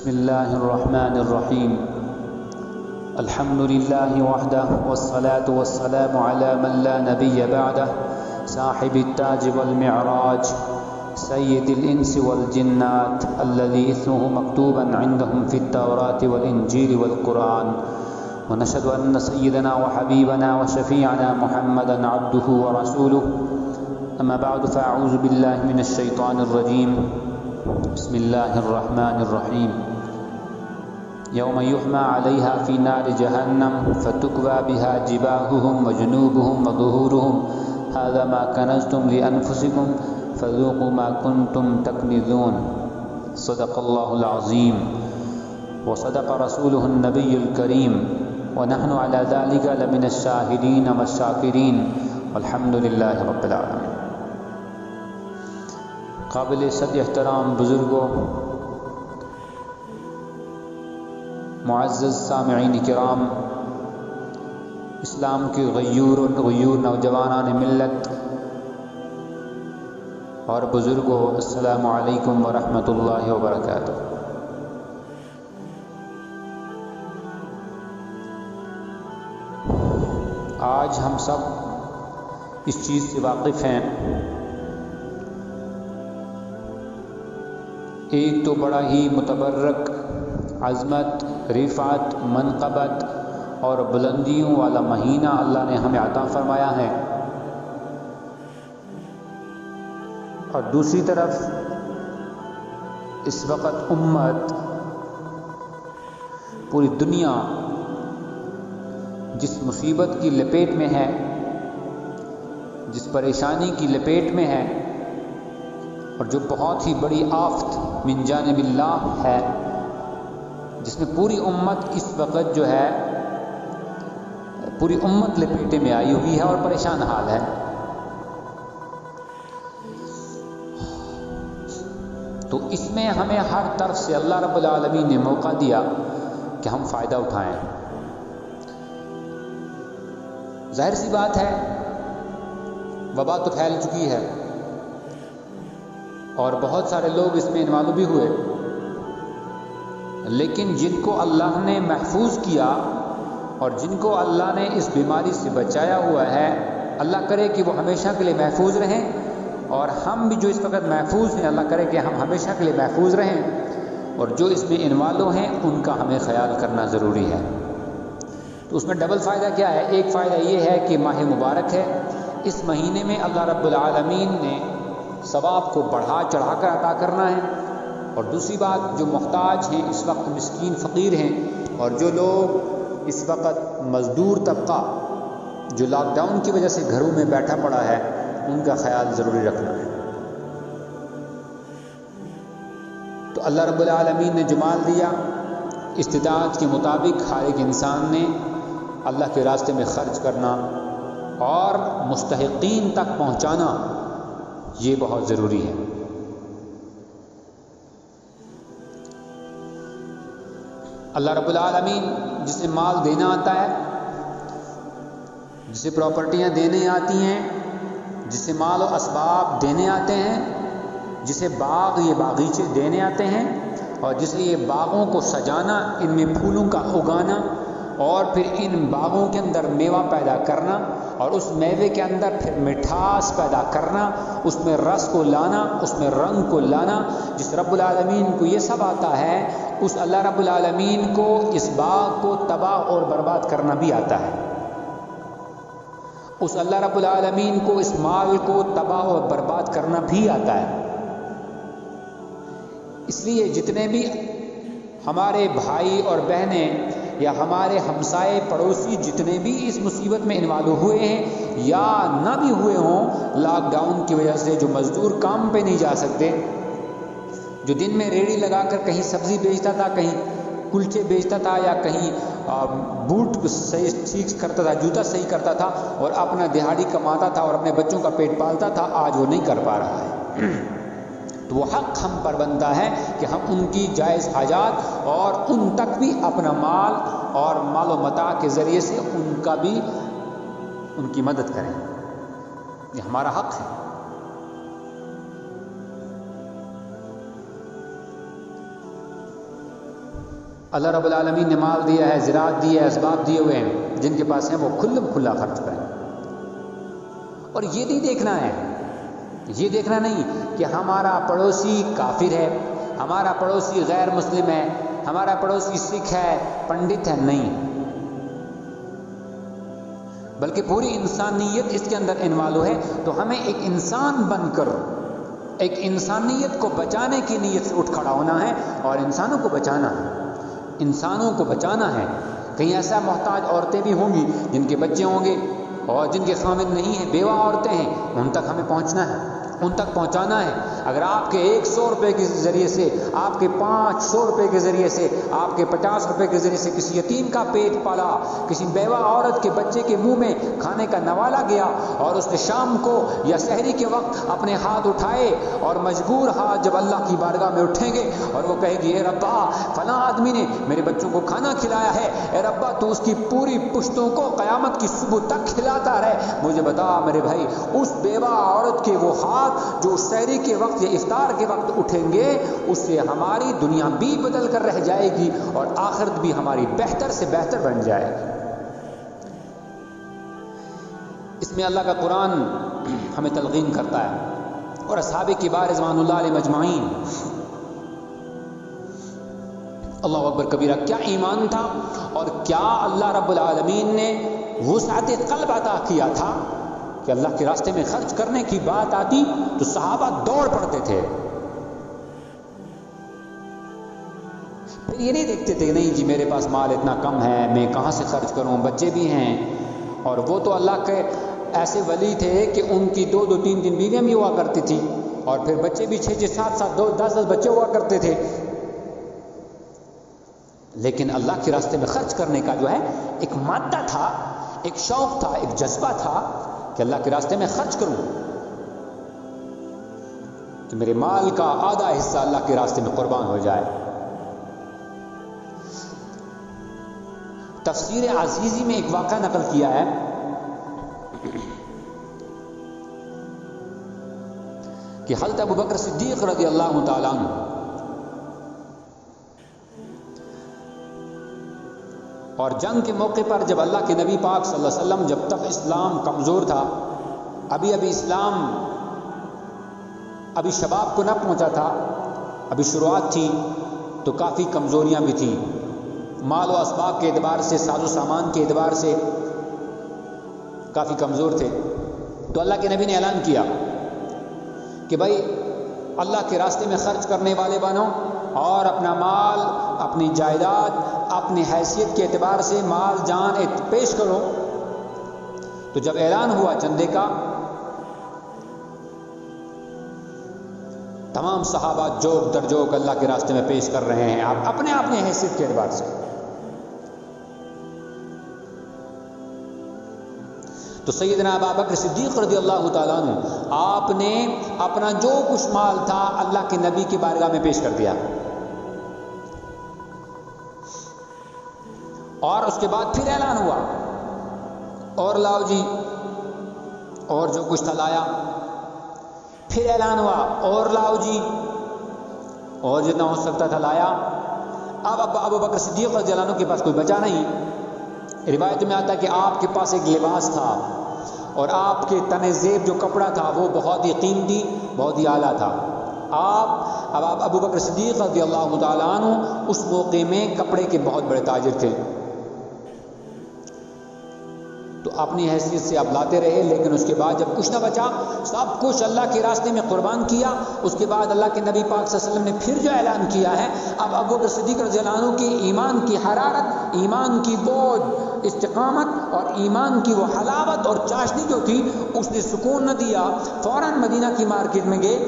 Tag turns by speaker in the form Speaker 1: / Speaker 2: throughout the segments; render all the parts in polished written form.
Speaker 1: بسم الله الرحمن الرحيم. الحمد لله وحده والصلاة والسلام على من لا نبي بعده صاحب التاج والمعراج سيد الإنس والجنات الذي اسمه مكتوبا عندهم في التوراة والإنجيل والقرآن، ونشهد أن سيدنا وحبيبنا وشفيعنا محمدا عبده ورسوله. أما بعد فأعوذ بالله من الشيطان الرجيم. بسم الله الرحمن الرحيم. يوم يحمى عليها في نار جهنم فتكوى بها جباههم وجنوبهم وظهورهم هذا ما كنزتم لأنفسكم فذوقوا ما كنتم تكنزون. صدق الله العظيم وصدق رسوله النبي الكريم ونحن على ذلك لمن الشاهدين والشاكرين والحمد لله رب العالمين. قابل صد احترام بزرگوں، معزز سامعین کرام، اسلام کے غیور نوجوانان ملت اور بزرگوں، السلام علیکم ورحمۃ اللہ وبرکاتہ. آج ہم سب اس چیز سے واقف ہیں، ایک تو بڑا ہی متبرک، عظمت، رفعت، منقبت اور بلندیوں والا مہینہ اللہ نے ہمیں عطا فرمایا ہے، اور دوسری طرف اس وقت امت، پوری دنیا جس مصیبت کی لپیٹ میں ہے، جس پریشانی کی لپیٹ میں ہے، اور جو بہت ہی بڑی آفت من جانب اللہ ہے، جس میں پوری امت اس وقت جو ہے پوری امت لپیٹے میں آئی ہوئی ہے اور پریشان حال ہے. تو اس میں ہمیں ہر طرف سے اللہ رب العالمین نے موقع دیا کہ ہم فائدہ اٹھائیں. ظاہر سی بات ہے، وبا تو پھیل چکی ہے اور بہت سارے لوگ اس میں انوالو بھی ہوئے، لیکن جن کو اللہ نے محفوظ کیا اور جن کو اللہ نے اس بیماری سے بچایا ہوا ہے، اللہ کرے کہ وہ ہمیشہ کے لیے محفوظ رہیں، اور ہم بھی جو اس وقت محفوظ ہیں اللہ کرے کہ ہم ہمیشہ کے لیے محفوظ رہیں، اور جو اس میں انوالو ہیں ان کا ہمیں خیال کرنا ضروری ہے. تو اس میں ڈبل فائدہ کیا ہے؟ ایک فائدہ یہ ہے کہ ماہ مبارک ہے، اس مہینے میں اللہ رب العالمین نے ثواب کو بڑھا چڑھا کر عطا کرنا ہے، اور دوسری بات جو محتاج ہیں، اس وقت مسکین فقیر ہیں، اور جو لوگ اس وقت مزدور طبقہ جو لاک ڈاؤن کی وجہ سے گھروں میں بیٹھا پڑا ہے، ان کا خیال ضروری رکھنا ہے. تو اللہ رب العالمین نے جو مال دیا، استطاعت کے مطابق ہر ایک انسان نے اللہ کے راستے میں خرچ کرنا اور مستحقین تک پہنچانا، یہ بہت ضروری ہے. اللہ رب العالمین جسے مال دینا آتا ہے، جسے پراپرٹیاں دینے آتی ہیں، جسے مال و اسباب دینے آتے ہیں، جسے باغ یہ باغیچے دینے آتے ہیں، اور جسے یہ باغوں کو سجانا، ان میں پھولوں کا اگانا، اور پھر ان باغوں کے اندر میوہ پیدا کرنا، اور اس میوے کے اندر پھر مٹھاس پیدا کرنا، اس میں رس کو لانا، اس میں رنگ کو لانا، جس رب العالمین کو یہ سب آتا ہے، اس اللہ رب العالمین کو اس باغ کو تباہ اور برباد کرنا بھی آتا ہے. اس اللہ رب العالمین کو اس مال کو تباہ اور برباد کرنا بھی آتا ہے. اس لیے جتنے بھی ہمارے بھائی اور بہنیں یا ہمارے ہمسائے پڑوسی جتنے بھی اس مصیبت میں انوالو ہوئے ہیں یا نہ بھی ہوئے ہوں، لاک ڈاؤن کی وجہ سے جو مزدور کام پہ نہیں جا سکتے، جو دن میں ریڑھی لگا کر کہیں سبزی بیچتا تھا، کہیں کلچے بیچتا تھا، یا کہیں بوٹ صحیح ٹھیک کرتا تھا، جوتا صحیح کرتا تھا، اور اپنا دہاڑی کماتا تھا اور اپنے بچوں کا پیٹ پالتا تھا، آج وہ نہیں کر پا رہا ہے. تو وہ حق ہم پر بنتا ہے کہ ہم ان کی جائز حاجات اور ان تک بھی اپنا مال اور مال و متاع کے ذریعے سے ان کا بھی ان کی مدد کریں. یہ ہمارا حق ہے. اللہ رب العالمین نے مال دیا ہے، زراعت دی ہے، اسباب دیے ہوئے ہیں، جن کے پاس ہیں وہ کھلم کھلا خرچ کریں۔ اور یہ نہیں دیکھنا ہے، یہ دیکھنا نہیں کہ ہمارا پڑوسی کافر ہے، ہمارا پڑوسی غیر مسلم ہے، ہمارا پڑوسی سکھ ہے، پنڈت ہے، نہیں، بلکہ پوری انسانیت اس کے اندر انوالو ہے۔ تو ہمیں ایک انسان بن کر ایک انسانیت کو بچانے کی نیت سے اٹھ کھڑا ہونا ہے اور انسانوں کو بچانا ہے، انسانوں کو بچانا ہے۔ کہیں ایسا محتاج عورتیں بھی ہوں گی جن کے بچے ہوں گے اور جن کے خامد نہیں ہیں، بیوہ عورتیں ہیں، ان تک ہمیں پہنچنا ہے، ان تک پہنچانا ہے۔ اگر آپ کے 100 روپے کے ذریعے سے، آپ کے 500 روپے کے ذریعے سے، آپ کے 50 روپے کے ذریعے سے کسی یتیم کا پیٹ پالا، کسی بیوہ عورت کے بچے کے منہ میں کھانے کا نوالا گیا اور اس نے شام کو یا سحری کے وقت اپنے ہاتھ اٹھائے اور مجبور ہاتھ جب اللہ کی بارگاہ میں اٹھیں گے اور وہ کہے گی اے ربا فلاں آدمی نے میرے بچوں کو کھانا کھلایا ہے، اے ربا تو اس کی پوری پشتوں کو قیامت کی صبح تک کھلاتا رہے، مجھے بتا میرے بھائی اس بیوہ عورت کے وہ ہاتھ جو سحری کے وقت یا افطار کے وقت اٹھیں گے، اس سے ہماری دنیا بھی بدل کر رہ جائے گی اور آخرت بھی ہماری بہتر سے بہتر بن جائے گی۔ اس میں اللہ کا قرآن ہمیں تلقین کرتا ہے اور اصحاب کبار رضوان اللہ علیہ مجمعین، اللہ اکبر کبیرہ، کیا ایمان تھا اور کیا اللہ رب العالمین نے وسعت قلب عطا کیا تھا کہ اللہ کے راستے میں خرچ کرنے کی بات آتی تو صحابہ دوڑ پڑتے تھے۔ پھر یہ نہیں دیکھتے تھے نہیں جی میرے پاس مال اتنا کم ہے، میں کہاں سے خرچ کروں، بچے بھی ہیں، اور وہ تو اللہ کے ایسے ولی تھے کہ ان کی 2-2 3-3 بیویاں بھی ہوا کرتی تھی اور پھر بچے بھی 6-6 7-7 10-10 بچے ہوا کرتے تھے، لیکن اللہ کے راستے میں خرچ کرنے کا جو ہے ایک مادہ تھا، ایک شوق تھا، ایک جذبہ تھا کہ اللہ کے راستے میں خرچ کروں، کہ میرے مال کا آدھا حصہ اللہ کے راستے میں قربان ہو جائے۔ تفسیر عزیزی میں ایک واقعہ نقل کیا ہے کہ حضرت ابوبکر صدیق رضی اللہ تعالیٰ عنہ اور جنگ کے موقع پر جب اللہ کے نبی پاک صلی اللہ علیہ وسلم، جب تک اسلام کمزور تھا، ابھی اسلام ابھی شباب کو نہ پہنچا تھا، ابھی شروعات تھی، تو کافی کمزوریاں بھی تھیں، مال و اسباب کے اعتبار سے، ساز و سامان کے اعتبار سے کافی کمزور تھے۔ تو اللہ کے نبی نے اعلان کیا کہ بھائی اللہ کے راستے میں خرچ کرنے والے بنو اور اپنا مال، اپنی جائیداد، اپنی حیثیت کے اعتبار سے مال جان پیش کرو۔ تو جب اعلان ہوا چندے کا، تمام صحابہ جوک در جوک اللہ کے راستے میں پیش کر رہے ہیں، آپ اپنے حیثیت کے اعتبار سے۔ تو سیدنا ابوبکر صدیق رضی اللہ تعالیٰ عنہ، آپ نے اپنا جو کچھ مال تھا اللہ کے نبی کی بارگاہ میں پیش کر دیا، اور اس کے بعد پھر اعلان ہوا اور لاؤ جی، اور جو کچھ تھا لایا، پھر اعلان ہوا اور لاؤ جی، اور جتنا ہو سکتا تھا لایا۔ اب ابوبکر صدیق رضی اللہ عنہ کے پاس کوئی بچا نہیں۔ روایت میں آتا ہے کہ آپ کے پاس ایک لباس تھا اور آپ کے تن زیب جو کپڑا تھا وہ بہت ہی قیمتی، بہت ہی اعلیٰ تھا۔ اب ابوبکر صدیق رضی اللہ تعالیٰ عنہ اس موقع میں کپڑے کے بہت بڑے تاجر تھے، تو اپنی حیثیت سے آپ لاتے رہے، لیکن اس کے بعد جب کچھ نہ بچا، سب کچھ اللہ کے راستے میں قربان کیا۔ اس کے بعد اللہ کے نبی پاک صلی اللہ علیہ وسلم نے پھر جو اعلان کیا ہے، اب ابوبکر صدیق رضی اللہ عنہ کی ایمان کی حرارت، ایمان کی وہ استقامت اور ایمان کی وہ حلاوت اور چاشنی جو تھی، اس نے سکون نہ دیا، فوراً مدینہ کی مارکیٹ میں گئے،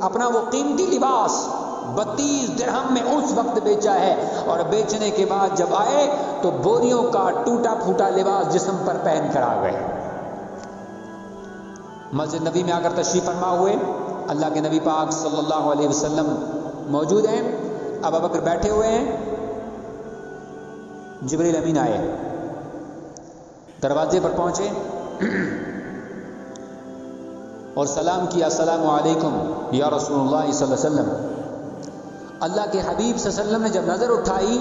Speaker 1: اپنا وہ قیمتی لباس 32 درہم میں اس وقت بیچا ہے، اور بیچنے کے بعد جب آئے تو بوریوں کا ٹوٹا پھوٹا لباس جسم پر پہن کر آ گئے۔ مسجد نبی میں آ کر تشریف فرما ہوئے، اللہ کے نبی پاک صلی اللہ علیہ وسلم موجود ہیں، ابوبکر بیٹھے ہوئے ہیں، جبریل امین آئے، دروازے پر پہنچے اور سلام کیا، السلام علیکم یا رسول اللہ صلی اللہ علیہ وسلم۔ اللہ کے حبیب صلی اللہ علیہ وسلم نے جب نظر اٹھائی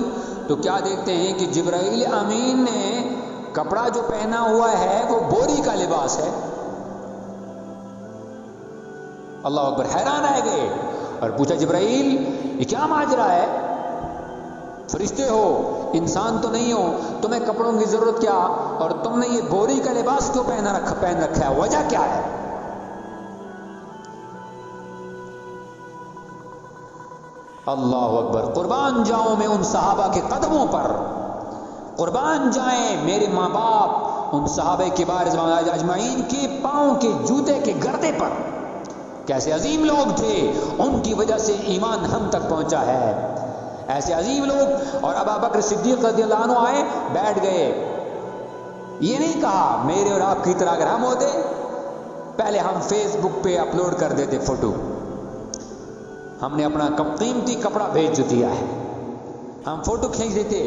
Speaker 1: تو کیا دیکھتے ہیں کہ جبرائیل امین نے کپڑا جو پہنا ہوا ہے وہ بوری کا لباس ہے. اللہ اکبر، حیران رہ گئے اور پوچھا جبرائیل یہ کیا ماجرا ہے؟ فرشتے ہو، انسان تو نہیں ہو، تمہیں کپڑوں کی ضرورت کیا، اور تم نے یہ بوری کا لباس کیوں پہن رکھا ہے، وجہ کیا ہے؟ اللہ اکبر، قربان جاؤں میں ان صحابہ کے قدموں پر، قربان جائیں میرے ماں باپ ان صحابہ کبار اجمعین کے پاؤں کے جوتے کے گردے پر. کیسے عظیم لوگ تھے، ان کی وجہ سے ایمان ہم تک پہنچا ہے. ایسے عظیم لوگ. اور ابو بکر صدیق رضی اللہ عنہ آئے، بیٹھ گئے. یہ نہیں کہا میرے اور آپ کی طرح اگر ہم ہوتے پہلے ہم فیس بک پہ اپلوڈ کر دیتے فوٹو، ہم نے اپنا قیمتی کپڑا بھیج دیا ہے، ہم فوٹو کھینچ دیتے،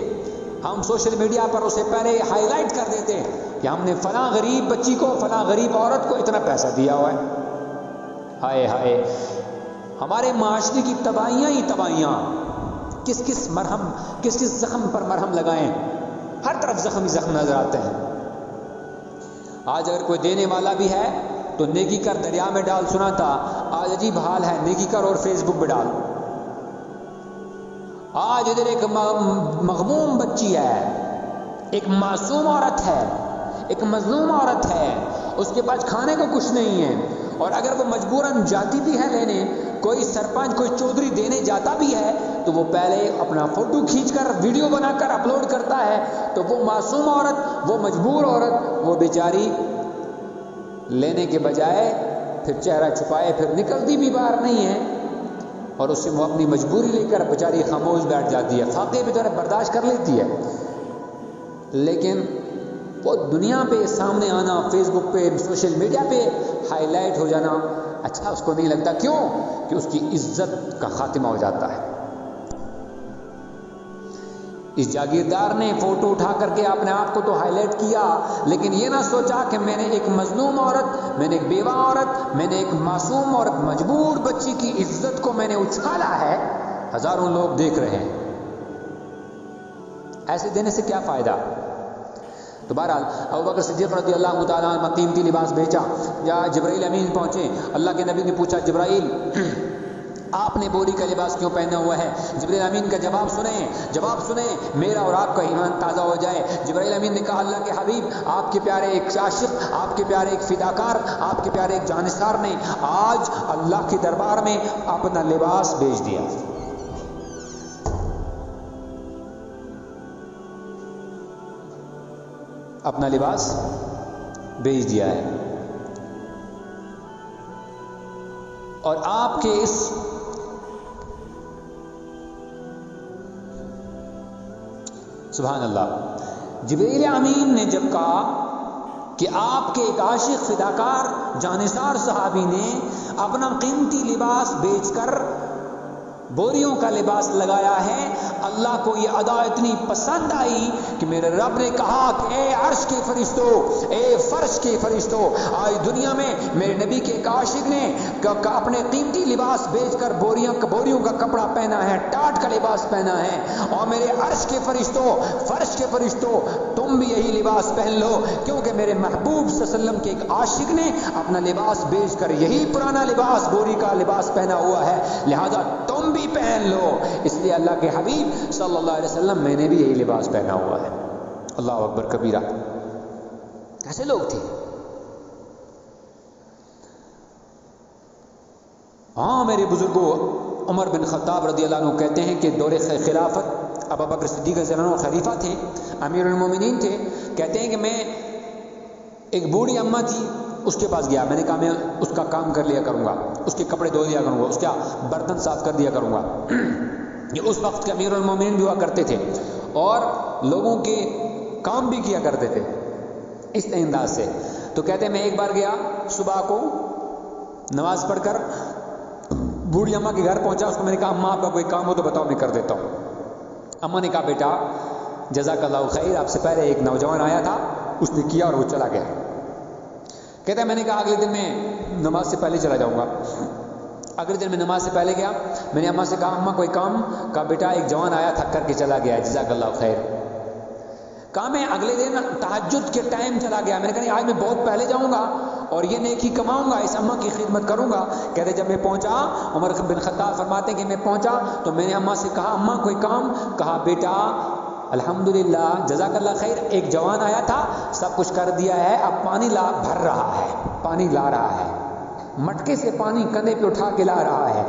Speaker 1: ہم سوشل میڈیا پر اسے پہلے ہائی لائٹ کر دیتے کہ ہم نے فلاں غریب بچی کو، فلاں غریب عورت کو اتنا پیسہ دیا ہوا ہے. ہائے ہائے، ہمارے معاشرے کی تباہیاں ہی تباہیاں. کس کس زخم پر مرہم لگائیں، ہر طرف زخم ہی زخم نظر آتے ہیں. آج اگر کوئی دینے والا بھی ہے تو نیکی کر دریا میں ڈال سنا تھا، آج عجیب حال ہے، نیکی کر اور فیس بک پہ ڈال. آج ادھر ایک مغموم بچی ہے، ایک معصوم عورت ہے، ایک مظلوم عورت ہے، اس کے پاس کھانے کو کچھ نہیں ہے، اور اگر وہ مجبوراً جاتی بھی ہے لینے، کوئی سرپنچ کوئی چودھری دینے جاتا بھی ہے تو وہ پہلے اپنا فوٹو کھینچ کر ویڈیو بنا کر اپلوڈ کرتا ہے. تو وہ معصوم عورت، وہ مجبور عورت، وہ بیچاری لینے کے بجائے پھر چہرہ چھپائے پھر نکلتی بھی باہر نہیں ہے، اور اس سے وہ اپنی مجبوری لے کر بیچاری خاموش بیٹھ جاتی ہے. فاقے بھی ذرا برداشت کر لیتی ہے، لیکن وہ دنیا پہ سامنے آنا، فیس بک پہ، سوشل میڈیا پہ ہائی لائٹ ہو جانا اچھا اس کو نہیں لگتا. کیوں؟ کہ اس کی عزت کا خاتمہ ہو جاتا ہے. اس جاگیردار نے فوٹو اٹھا کر کے اپنے آپ کو تو ہائی لائٹ کیا، لیکن یہ نہ سوچا کہ میں نے ایک مظلوم عورت، میں نے ایک بیوہ عورت، میں نے ایک معصوم اور مجبور بچی کی عزت کو میں نے اچھالا ہے. ہزاروں لوگ دیکھ رہے ہیں، ایسے دینے سے کیا فائدہ؟ تو بہرحال ابوبکر صدیق رضی اللہ تعالیٰ عنہ قیمتی لباس بیچا. یا جبرائیل امین پہنچے، اللہ کے نبی نے پوچھا جبرائیل آپ نے بوری کا لباس کیوں پہنا ہوا ہے؟ جبرائیل امین کا جواب سنیں میرا اور آپ کا ایمان تازہ ہو جائے. جبرائیل امین نے کہا اللہ کے حبیب، آپ کے پیارے ایک عاشق، آپ کے پیارے ایک فداکار، آپ کے پیارے ایک جانثار نے آج اللہ کے دربار میں اپنا لباس بیچ دیا. اپنا لباس بیچ دیا ہے. اور آپ کے اس سبحان اللہ، جبرائیل امین نے جب کہا کہ آپ کے ایک عاشق فداکار جانثار صحابی نے اپنا قیمتی لباس بیچ کر بوریوں کا لباس لگایا ہے، اللہ کو یہ ادا اتنی پسند آئی کہ میرے رب نے کہا کہ اے عرش کے فرشتوں، اے فرش کے فرشتوں، آج دنیا میں میرے نبی کے ایک عاشق نے اپنے قیمتی لباس بیچ کر بوریوں کا کپڑا پہنا ہے، ٹاٹ کا لباس پہنا ہے، اور میرے عرش کے فرشتوں، فرش کے فرشتوں، تم بھی یہی لباس پہن لو، کیونکہ میرے محبوب صلی اللہ علیہ وسلم کے ایک عاشق نے اپنا لباس بیچ کر یہی پرانا لباس، بوری کا لباس پہنا ہوا ہے، لہذا تم بھی پہن لو. اس لیے اللہ کے حبیب صلی اللہ علیہ وسلم میں نے بھی یہی لباس پہنا ہوا ہے. اللہ اکبر کبیرہ. کیسے لوگ تھے؟ ہاں میرے بزرگوں، عمر بن خطاب رضی اللہ عنہ کہتے ہیں کہ دور خلافت ابو بکر صدیق رضی اللہ عنہ خلیفہ تھے، امیر المومنین تھے. کہتے ہیں کہ میں ایک بوڑھی اماں تھی، اس کے پاس گیا، میں نے کہا میں اس کا کام کر لیا کروں گا، اس کے کپڑے دھو دیا کروں گا، اس کا برتن صاف کر دیا کروں گا. یہ اس وقت کے امیر المومنین بھی ہوا کرتے تھے اور لوگوں کے کام بھی کیا کرتے تھے اس انداز سے. تو کہتے ہیں میں ایک بار گیا صبح کو نماز پڑھ کر، بوڑھی اماں کے گھر پہنچا، اس کو میں نے کہا اماں آپ کا کوئی کام ہو تو بتاؤ میں کر دیتا ہوں. اماں نے کہا بیٹا جزاک اللہ خیر، آپ سے پہلے ایک نوجوان آیا تھا، اس نے کیا اور وہ چلا گیا. کہتا ہے میں نے کہا اگلے دن میں نماز سے پہلے چلا جاؤں گا. اگلے دن میں نماز سے پہلے گیا، میں نے اماں سے کہا اماں کوئی کام؟ کہا بیٹا ایک جوان آیا تھک کر کے چلا گیا، جزاک اللہ خیر۔ کہا میں اگلے دن تہجد کے ٹائم چلا گیا، میں نے کہا نہیں آج میں بہت پہلے جاؤں گا اور یہ نیکی کماؤں گا، اس اماں کی خدمت کروں گا۔ کہتے جب میں پہنچا، عمر بن خطاب فرماتے ہیں کہ میں پہنچا تو میں نے اماں سے کہا اماں کوئی کام؟ کہا بیٹا الحمدللہ جزاک اللہ خیر، ایک جوان آیا تھا سب کچھ کر دیا ہے، اب پانی بھر رہا ہے، پانی لا رہا ہے، مٹکے سے پانی کندھے پہ اٹھا کے لا رہا ہے۔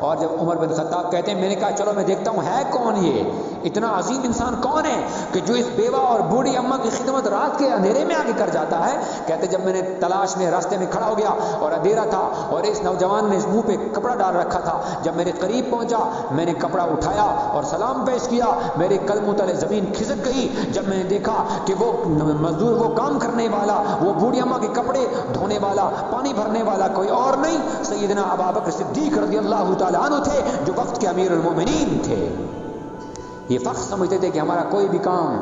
Speaker 1: اور جب عمر بن خطاب کہتے ہیں میں نے کہا چلو میں دیکھتا ہوں ہے کون یہ اتنا عظیم انسان کون ہے کہ جو اس بیوہ اور بوڑھی اماں کی خدمت رات کے اندھیرے میں آگے کر جاتا ہے۔ کہتے جب میں نے تلاش میں راستے میں کھڑا ہو گیا اور اندھیرا تھا اور اس نوجوان نے اس منہ پہ کپڑا ڈال رکھا تھا، جب میرے قریب پہنچا میں نے کپڑا اٹھایا اور سلام پیش کیا، میرے قدموں تلے زمین کھسک گئی جب میں نے دیکھا کہ وہ مزدور، وہ کام کرنے والا، وہ بوڑھی اماں کے کپڑے دھونے والا، پانی بھرنے والا کوئی اور نہیں سیدنا ابوبکر صدیق رضی اللہ تعالیٰ عنہ تھے جو وقت کے امیر المومنین تھے۔ یہ فخر سمجھتے تھے کہ ہمارا کوئی بھی کام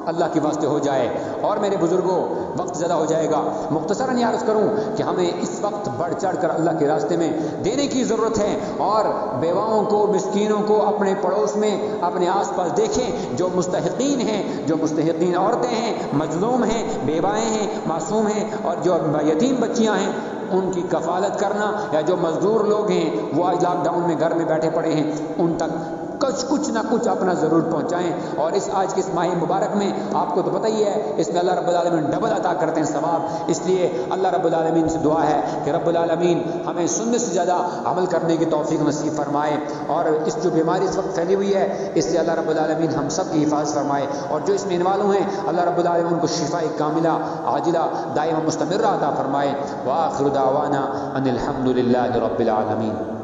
Speaker 1: اللہ کے واسطے ہو جائے۔ اور میرے بزرگوں وقت زیادہ ہو جائے گا، مختصراً یہ عرض کروں کہ ہمیں اس وقت بڑھ چڑھ کر اللہ کے راستے میں دینے کی ضرورت ہے، اور بیواؤں کو، مسکینوں کو اپنے پڑوس میں، اپنے آس پاس دیکھیں جو مستحقین ہیں، جو مستحقین عورتیں ہیں، مظلوم ہیں، بیوائیں ہیں، معصوم ہیں، اور جو یتیم بچیاں ہیں ان کی کفالت کرنا، یا جو مزدور لوگ ہیں وہ آج لاک ڈاؤن میں گھر میں بیٹھے پڑے ہیں ان تک کچھ نہ کچھ اپنا ضرور پہنچائیں۔ اور اس آج کے اس ماہ مبارک میں آپ کو تو پتہ ہی ہے اس میں اللہ رب العالمین ڈبل عطا کرتے ہیں ثواب، اس لیے اللہ رب العالمین سے دعا ہے کہ رب العالمین ہمیں سننے سے زیادہ عمل کرنے کی توفیق نصیب فرمائے، اور اس جو بیماری اس وقت پھیلی ہوئی ہے اس سے اللہ رب العالمین ہم سب کی حفاظت فرمائے، اور جو اس میں انوالو ہیں اللہ رب العالمین ان کو شفاء کاملہ عاجلہ دائمہ مستمرہ عطا فرمائے۔ وآخر دعوانا ان الحمد للہ رب العالمین۔